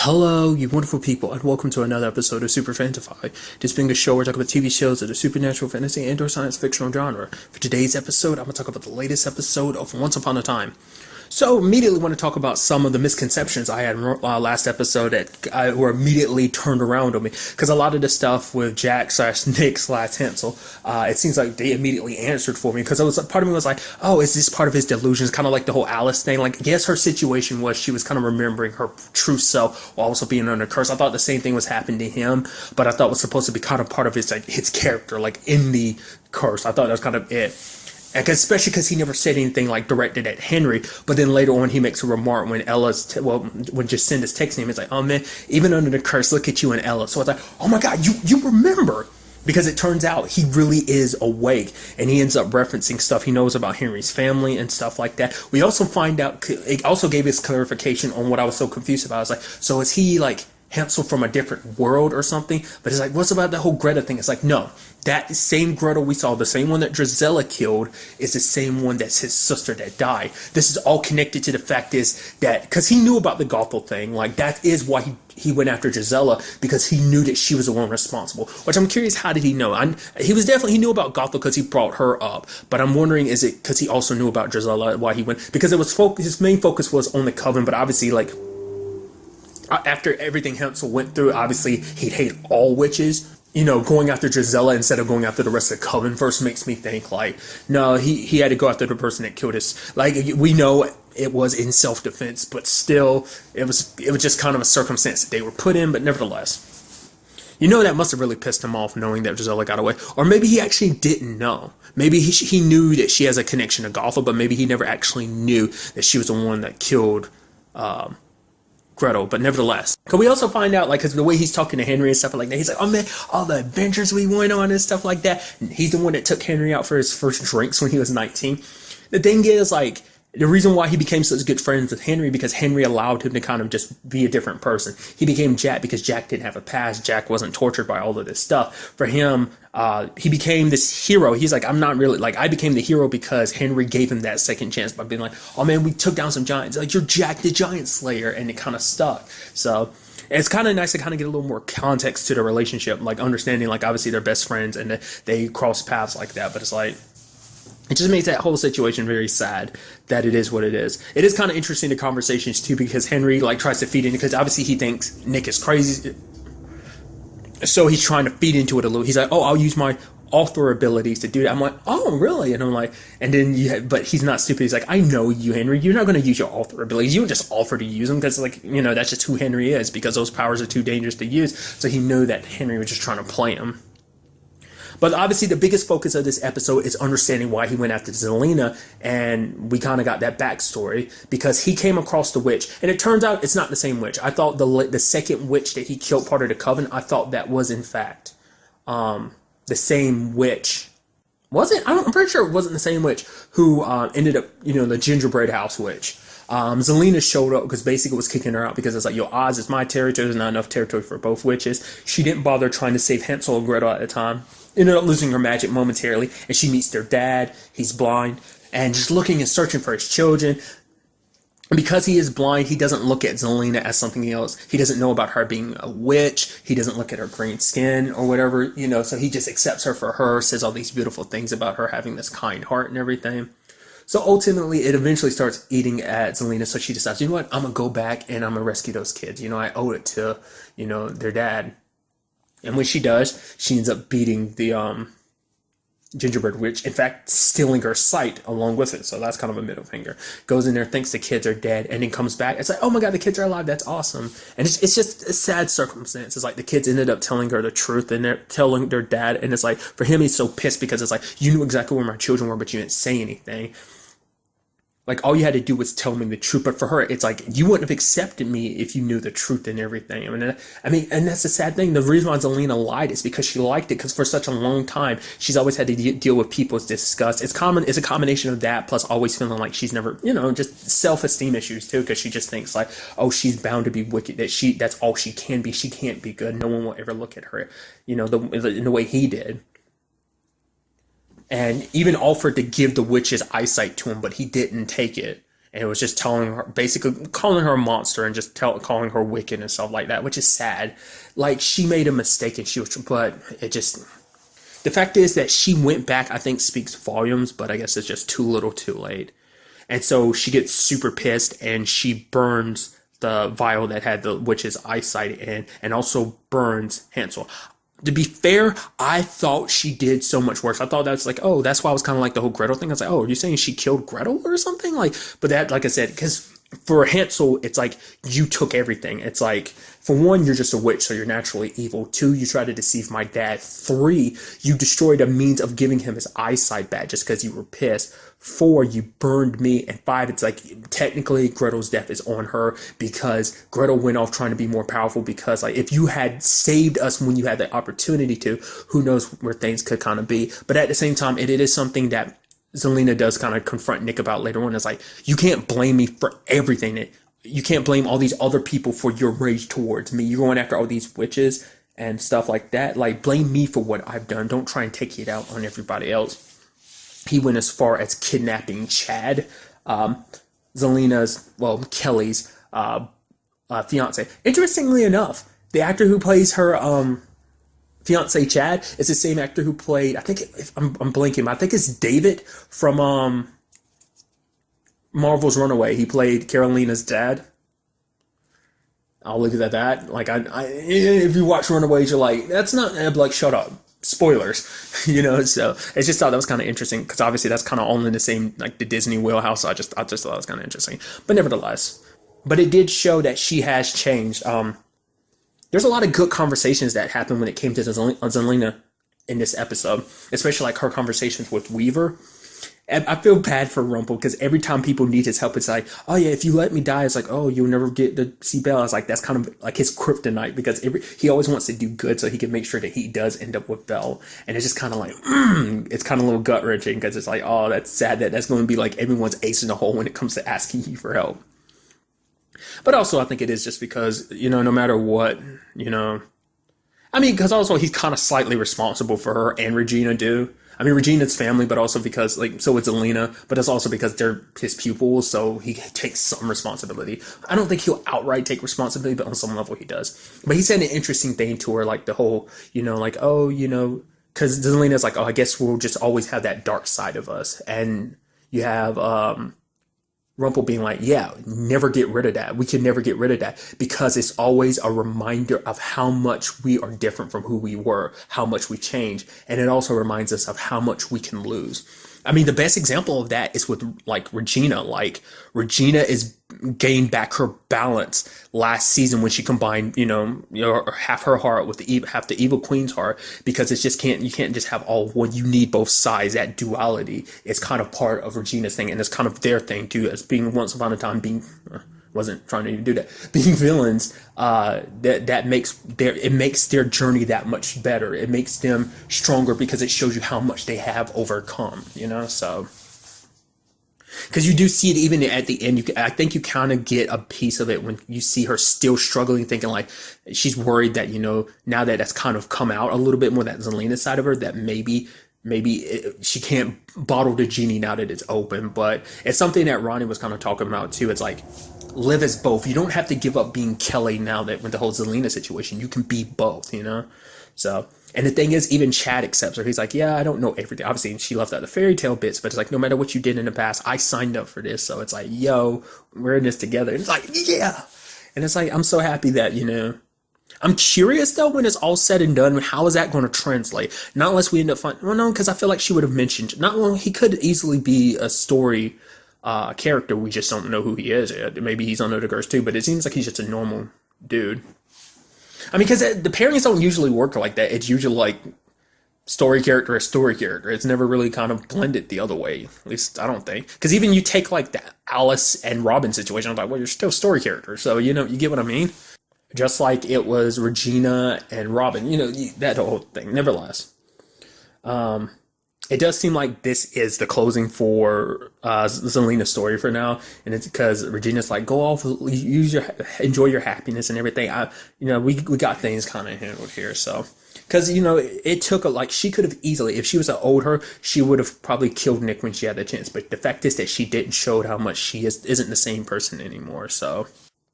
Hello, you wonderful people, and welcome to another episode of Super-Fanta-Fi. This being a show where I talk about TV shows of the supernatural, fantasy, and/or science fictional genre. For today's episode, I'm going to talk about the latest episode of Once Upon a Time. So, immediately want to talk about some of the misconceptions I had in last episode that were immediately turned around on me. Because a lot of the stuff with Jack slash Nick slash Hansel, it seems like they immediately answered for me. Because part of me was like, oh, is this part of his delusions? Kind of like the whole Alice thing. Like, yes, her situation was she was kind of remembering her true self while also being under curse. I thought the same thing was happening to him, but I thought it was supposed to be kind of part of his character, like in the curse. I thought that was kind of it. Especially because he never said anything like directed at Henry, but then later on he makes a remark when when Jacinda's texting him, it's like, oh man, even under the curse, look at you and Ella. So it's like, oh my god, you remember, because it turns out he really is awake, and he ends up referencing stuff he knows about Henry's family and stuff like that. We also find out, it also gave us clarification on what I was so confused about. I was like, so is he like Hansel from a different world or something? But it's like, what's about the whole Greta thing? It's like, no, that same Gretel we saw, the same one that Drizella killed, is the same one that's his sister that died. This is all connected to the fact is that, because he knew about the Gothel thing, like that is why he went after Drizella, because he knew that she was the one responsible. Which I'm curious, how did he know? He knew about Gothel because he brought her up, but I'm wondering, is it because he also knew about Drizella, why he went? Because his main focus was on the Coven, but obviously, like, after everything Hansel went through, obviously he'd hate all witches. You know, going after Drizella instead of going after the rest of the Coven first makes me think, like, no, he had to go after the person that killed us. Like, we know it was in self-defense, but still, it was just kind of a circumstance that they were put in, but nevertheless. You know, that must have really pissed him off, knowing that Drizella got away. Or maybe he actually didn't know. Maybe he knew that she has a connection to Gothel, but maybe he never actually knew that she was the one that killed Gretel, but nevertheless. Because we also find out, like, because the way he's talking to Henry and stuff like that, he's like, oh man, all the adventures we went on and stuff like that. And he's the one that took Henry out for his first drinks when he was 19. The thing is, like, the reason why he became such good friends with Henry, because Henry allowed him to kind of just be a different person. He became Jack because Jack didn't have a past. Jack wasn't tortured by all of this stuff. For him, he became this hero. He's like, I'm not really, like, I became the hero because Henry gave him that second chance by being like, oh man, we took down some giants. Like, you're Jack the Giant Slayer. And it kind of stuck. So it's kind of nice to kind of get a little more context to the relationship, like understanding, like, obviously they're best friends and they cross paths like that. But it's like, it just makes that whole situation very sad that it is what it is. It is kind of interesting, the conversations too, because Henry, like, tries to feed in, because obviously he thinks Nick is crazy. So he's trying to feed into it a little. He's like, oh, I'll use my author abilities to do that. I'm like, oh, really? And I'm like, and then but he's not stupid. He's like, I know you, Henry. You're not going to use your author abilities. You would just offer to use them because, like, you know, that's just who Henry is, because those powers are too dangerous to use. So he knew that Henry was just trying to play him. But obviously the biggest focus of this episode is understanding why he went after Zelena, and we kind of got that backstory because he came across the witch, and it turns out it's not the same witch. I thought the second witch that he killed, part of the Coven, I thought that was in fact the same witch. Was it? I'm pretty sure it wasn't the same witch who ended up, you know, the gingerbread house witch. Zelena showed up because basically it was kicking her out because it's like, yo, Oz is my territory. There's not enough territory for both witches. She didn't bother trying to save Hansel and Gretel at the time. Ended up losing her magic momentarily, and she meets their dad. He's blind and just looking and searching for his children. And because he is blind, he doesn't look at Zelena as something else. He doesn't know about her being a witch. He doesn't look at her green skin or whatever, you know, so he just accepts her for her, says all these beautiful things about her having this kind heart and everything. So ultimately, it eventually starts eating at Zelena, so she decides, you know what, I'm going to go back and I'm going to rescue those kids. You know, I owe it to, you know, their dad. And when she does, she ends up beating the gingerbread witch. In fact, stealing her sight along with it. So that's kind of a middle finger. Goes in there, thinks the kids are dead, and then comes back. It's like, oh my god, the kids are alive. That's awesome. And it's just a sad circumstance. It's like the kids ended up telling her the truth, and they're telling their dad. And it's like, for him, he's so pissed because it's like, you knew exactly where my children were, but you didn't say anything. Like, all you had to do was tell me the truth. But for her, it's like, you wouldn't have accepted me if you knew the truth and everything. I mean, and that's the sad thing. The reason why Zelena lied is because she liked it. Because for such a long time, she's always had to deal with people's disgust. It's a combination of that, plus always feeling like she's never, you know, just self-esteem issues too. Because she just thinks like, oh, she's bound to be wicked. That's all she can be. She can't be good. No one will ever look at her, you know, in the way he did. And even offered to give the witch's eyesight to him, but he didn't take it. and it was just telling her, basically calling her a monster and just calling her wicked and stuff like that, which is sad. Like, she made a mistake and but it just, the fact is that she went back, I think speaks volumes, but I guess it's just too little too late. And so she gets super pissed and she burns the vial that had the witch's eyesight in, and also burns Hansel. To be fair, I thought she did so much worse. I thought that's like, oh, that's why I was kind of like the whole Gretel thing. I was like, oh, are you saying she killed Gretel or something? Like, but that, like I said, because for Hansel, it's like you took everything. It's like, for one, you're just a witch, so you're naturally evil. Two, you tried to deceive my dad. Three, you destroyed a means of giving him his eyesight back just because you were pissed. Four, you burned me. And five, it's like technically Gretel's death is on her because Gretel went off trying to be more powerful, because like if you had saved us when you had the opportunity to, who knows where things could kind of be. But at the same time, it is something that Zelena does kind of confront Nick about later on. It's like, you can't blame me for everything. You can't blame all these other people for your rage towards me. You're going after all these witches and stuff like that. Like, blame me for what I've done. Don't try and take it out on everybody else. He went as far as kidnapping Chad, Kelly's fiance. Interestingly enough, the actor who plays her fiance Chad is the same actor who played, I think, I'm blanking, I think it's David from Marvel's Runaway. He played Carolina's dad. I'll look at that. Like, if you watch Runaways, you're like, that's not, like, shut up. Spoilers, so I just thought that was kind of interesting, because obviously that's kind of all in the same, like, the Disney wheelhouse. So I just thought it was kind of interesting, but nevertheless, but it did show that she has changed. There's a lot of good conversations that happened when it came to Zelena in this episode, especially like her conversations with Weaver. And I feel bad for Rumple, because every time people need his help, it's like, oh yeah, if you let me die, it's like, oh, you'll never get to see Belle. It's like, that's kind of like his kryptonite, because he always wants to do good so he can make sure that he does end up with Belle. And it's just kind of like, it's kind of a little gut wrenching, because it's like, oh, that's sad that that's going to be like everyone's ace in the hole when it comes to asking you for help. But also, I think it is just because, no matter what, I mean, because also he's kind of slightly responsible for her and Regina do. I mean, Regina's family, but also because, like, so it's Zelena, but it's also because they're his pupils, so he takes some responsibility. I don't think he'll outright take responsibility, but on some level he does. But he said an interesting thing to her, like the whole, like, oh, because Zelena's like, oh, I guess we'll just always have that dark side of us. And you have Rumple being like, yeah, never get rid of that. We can never get rid of that, because it's always a reminder of how much we are different from who we were, how much we change. And it also reminds us of how much we can lose. I mean, the best example of that is with, like, Regina. Like, Regina is gained back her balance last season when she combined, half her heart with half the evil queen's heart, because it's just you can't just have all one. You need both sides. That duality is kind of part of Regina's thing, and it's kind of their thing too, as being once upon a time being. Wasn't trying to even do that. Being villains, that makes their journey that much better. It makes them stronger because it shows you how much they have overcome. So because you do see it even at the end. I think you kind of get a piece of it when you see her still struggling, thinking like she's worried that now that that's kind of come out a little bit more, that Zelena side of her, that maybe she can't bottle the genie now that it's open. But it's something that Ronnie was kind of talking about too. It's like, live as both. You don't have to give up being Kelly now that with the whole Zelena situation. You can be both, So, and the thing is, even Chad accepts her. He's like, yeah, I don't know everything. Obviously, she left out the fairy tale bits, but it's like, no matter what you did in the past, I signed up for this. So it's like, yo, we're in this together. And it's like, yeah. And it's like, I'm so happy that, I'm curious though, when it's all said and done, how is that going to translate? Not unless we end up finding, well, no, because I feel like she would have mentioned, he could easily be a story character. We just don't know who he is yet. Maybe he's under the curse too, but it seems like he's just a normal dude. I mean, because the pairings don't usually work like that. It's usually like story character. It's never really kind of blended the other way. At least I don't think. Because even you take like the Alice and Robin situation, I'm like, well, you're still story characters. So, you get what I mean? Just like it was Regina and Robin, that whole thing. Nevertheless, it does seem like this is the closing for Zelena's story for now, and it's because Regina's like, go off, enjoy your happiness and everything. We got things kind of handled here, so Because, it took she could have easily, if she was older, she would have probably killed Nick when she had the chance. But the fact is that she didn't show how much isn't the same person anymore. So,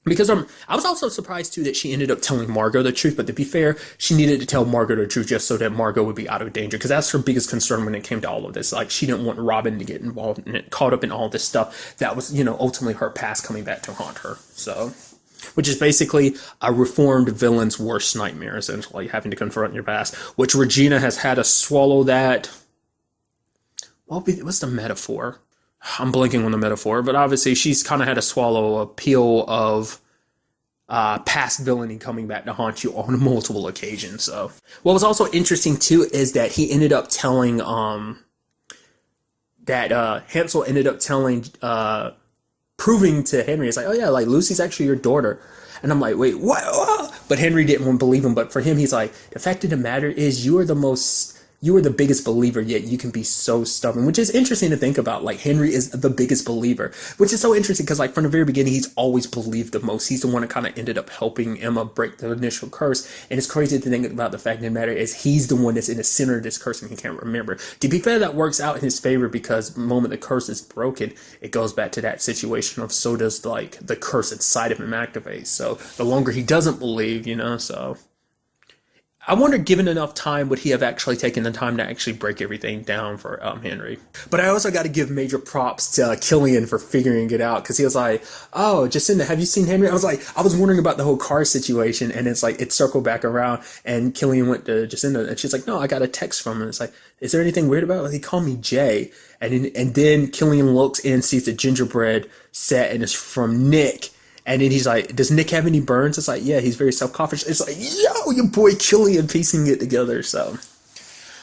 because I was also surprised too that she ended up telling Margot the truth. But to be fair, she needed to tell Margot the truth just so that Margot would be out of danger. Because that's her biggest concern when it came to all of this. Like, she didn't want Robin to get involved and caught up in all this stuff that was, ultimately her past coming back to haunt her. So, which is basically a reformed villain's worst nightmare, essentially, having to confront your past. Which Regina has had to swallow that. What's the metaphor? I'm blanking on the metaphor, but obviously she's kind of had to swallow a pill of past villainy coming back to haunt you on multiple occasions. So, what was also interesting too is that he ended up telling Hansel ended up telling proving to Henry, it's like, oh yeah, like Lucy's actually your daughter. And I'm like, wait, what? But Henry didn't want to believe him. But for him, he's like, the fact of the matter is you are the biggest believer, yet you can be so stubborn, which is interesting to think about. Like, Henry is the biggest believer, which is so interesting because, like, from the very beginning, he's always believed the most. He's the one that kind of ended up helping Emma break the initial curse. And it's crazy to think about the fact of the matter is he's the one that's in the center of this curse and he can't remember. To be fair, that works out in his favor because the moment the curse is broken, it goes back to that situation of so does, like, the curse inside of him activate. So the longer he doesn't believe, so... I wonder, given enough time, would he have actually taken the time to actually break everything down for Henry? But I also got to give major props to Killian for figuring it out, because he was like, oh, Jacinda, have you seen Henry? I was wondering about the whole car situation, and it's like, it circled back around, and Killian went to Jacinda, and she's like, no, I got a text from him. It's like, is there anything weird about it? He called me Jay. And then Killian looks in, sees the gingerbread set, and it's from Nick. And then he's like, does Nick have any burns? It's like, yeah, he's very self-conscious. It's like, yo, your boy Killian piecing it together. So,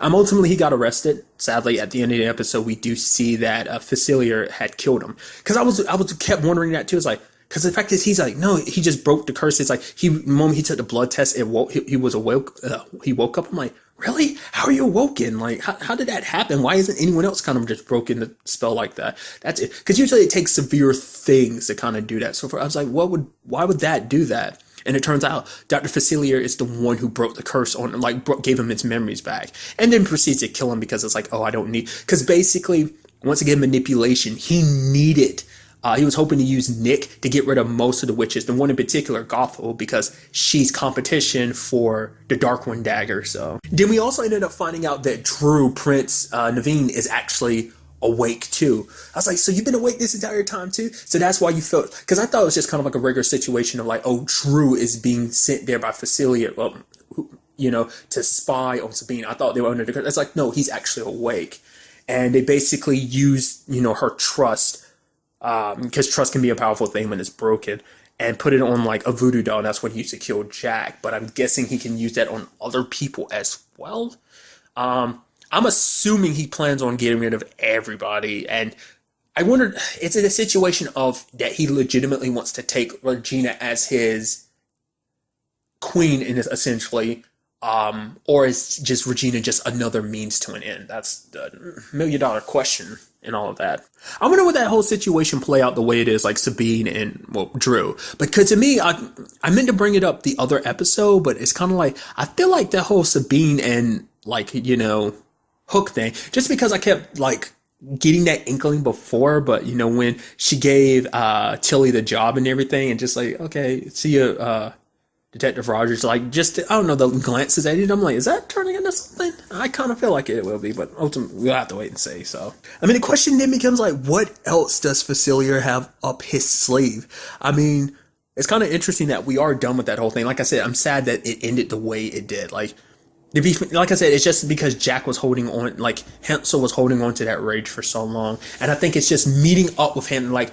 ultimately, he got arrested. Sadly, at the end of the episode, we do see that Facilier had killed him. Because I was kept wondering that too. It's like, because the fact is, he's like, no, he just broke the curse. It's like, the moment he took the blood test, he was awoke. He woke up. I'm like, really? How are you awoken? Like, how did that happen? Why isn't anyone else kind of just broken the spell like that? That's it. Because usually it takes severe things to kind of do that. So I was like, why would that do that? And it turns out Dr. Facilier is the one who broke the curse on, like, gave him its memories back. And then proceeds to kill him because it's like, oh, I don't need, because basically, once again, manipulation, he needed, he was hoping to use Nick to get rid of most of the witches, the one in particular, Gothel, because she's competition for the Dark One dagger. So then we also ended up finding out that Drew, Prince Naveen, is actually awake too. I was like, so you've been awake this entire time too? So that's why you felt, because I thought it was just kind of like a regular situation of like, oh, Drew is being sent there by Facilier, well, to spy on Sabine. I thought they were under the curse. It's like, no, he's actually awake. And they basically used, her trust, because trust can be a powerful thing when it's broken, and put it on like a voodoo doll. And that's what he used to kill Jack. But I'm guessing he can use that on other people as well. I'm assuming he plans on getting rid of everybody. And I wondered, is it a situation of that he legitimately wants to take Regina as his queen, in this, essentially, or is just Regina just another means to an end? That's the $1 million question and all of that. I wonder would that whole situation play out the way it is, like Sabine and, Drew. Because to me, I meant to bring it up the other episode, but it's kind of like, I feel like that whole Sabine and, like, Hook thing, just because I kept, like, getting that inkling before, but, when she gave Tilly the job and everything, and just like, okay, see you, Detective Rogers, like, just, I don't know, the glances at it, I'm like, is that turning into something? I kind of feel like it will be, but ultimately, we'll have to wait and see, so. I mean, the question then becomes, like, what else does Facilier have up his sleeve? I mean, it's kind of interesting that we are done with that whole thing. Like I said, I'm sad that it ended the way it did. Like I said, it's just because Jack was holding on, like, Hansel was holding on to that rage for so long. And I think it's just meeting up with him, like,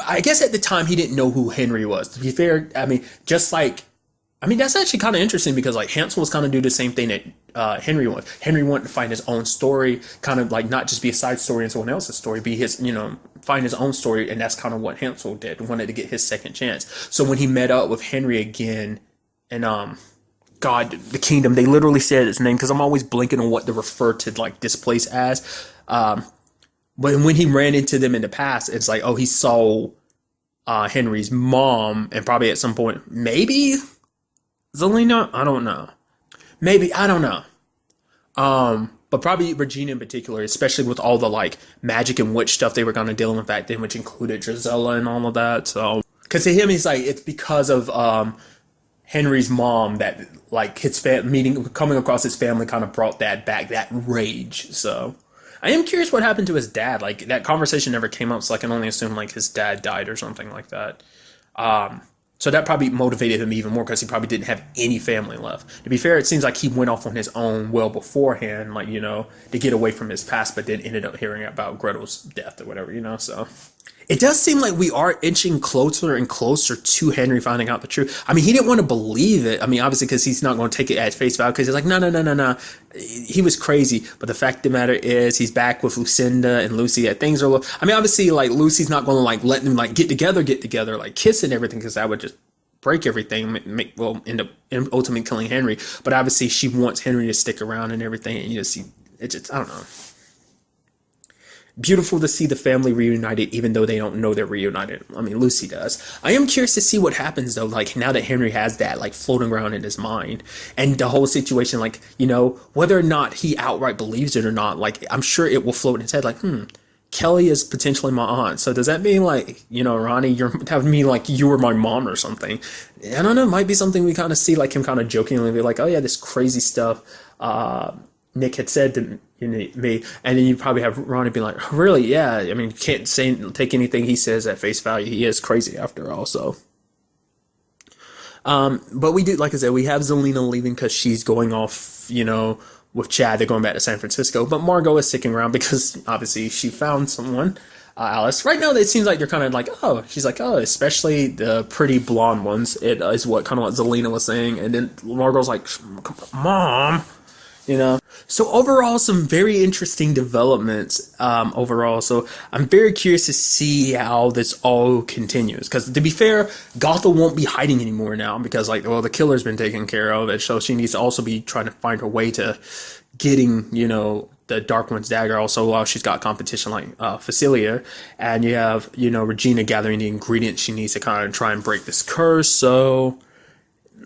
I guess at the time he didn't know who Henry was. To be fair, I mean, that's actually kind of interesting because, like, Hansel was kind of do the same thing that Henry was. Henry wanted to find his own story, kind of like not just be a side story in someone else's story, be his, find his own story. And that's kind of what Hansel did, wanted to get his second chance. So when he met up with Henry again and, God, the kingdom, they literally said its name because I'm always blinking on what to refer to, like, this place as. But when he ran into them in the past, it's like, oh, he saw Henry's mom and probably at some point, maybe Zelina? I don't know. Maybe, I don't know. But probably Regina in particular, especially with all the like magic and witch stuff they were gonna deal with back then, which included Drizella and all of that. So, because to him, he's like, it's because of Henry's mom that like his meeting coming across his family kind of brought that back, that rage. So, I am curious what happened to his dad. Like that conversation never came up, so I can only assume like his dad died or something like that. So that probably motivated him even more because he probably didn't have any family left. To be fair, it seems like he went off on his own well beforehand, like, to get away from his past, but then ended up hearing about Gretel's death or whatever. So it does seem like we are inching closer and closer to Henry finding out the truth. I mean, he didn't want to believe it. I mean, obviously, because he's not going to take it at face value because he's like, no, no, no, no, no. He was crazy. But the fact of the matter is he's back with Lucinda and Lucy. Things are, I mean, obviously, like, Lucy's not going to, like, let them, like, get together, like, kiss and everything because that would just break everything, end up ultimately killing Henry. But obviously, she wants Henry to stick around and everything. And you just see, it's just, I don't know. Beautiful to see the family reunited, even though they don't know they're reunited. I mean, Lucy does. I am curious to see what happens, though, like, now that Henry has that, like, floating around in his mind. And the whole situation, like, whether or not he outright believes it or not, like, I'm sure it will float in his head, like, Kelly is potentially my aunt. So does that mean, like, Ronnie, that would mean, like, you were my mom or something? I don't know. It might be something we kind of see, like, him kind of jokingly be like, oh, yeah, this crazy stuff Nick had said to me, and then you probably have Ronnie be like, really? Yeah, I mean, you can't take anything he says at face value. He is crazy after all. So, but we do, like I said, we have Zelina leaving because she's going off, with Chad. They're going back to San Francisco, but Margot is sticking around because obviously she found someone. Alice. Right now, it seems like they're kind of like, oh, she's like, oh, especially the pretty blonde ones. It is what Zelina was saying, and then Margot's like, Mom. So overall, some very interesting developments overall. So I'm very curious to see how this all continues. Because to be fair, Gothel won't be hiding anymore now because, like, well, the killer's been taken care of. And so she needs to also be trying to find her way to getting, the Dark One's dagger. Also, while she's got competition like Facilia. And you have, Regina gathering the ingredients she needs to kind of try and break this curse. So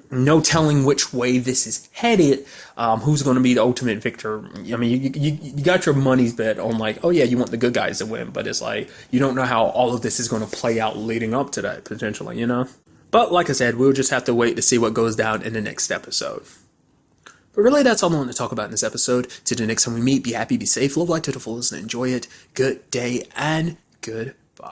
no telling which way this is headed. Who's going to be the ultimate victor? I mean, you got your money's bet on, like, oh yeah, you want the good guys to win, but it's like you don't know how all of this is going to play out leading up to that potentially, But like I said, we'll just have to wait to see what goes down in the next episode. But really, that's all I want to talk about in this episode. Till the next time we meet, be happy, be safe, live life to the fullest, and enjoy it. Good day and good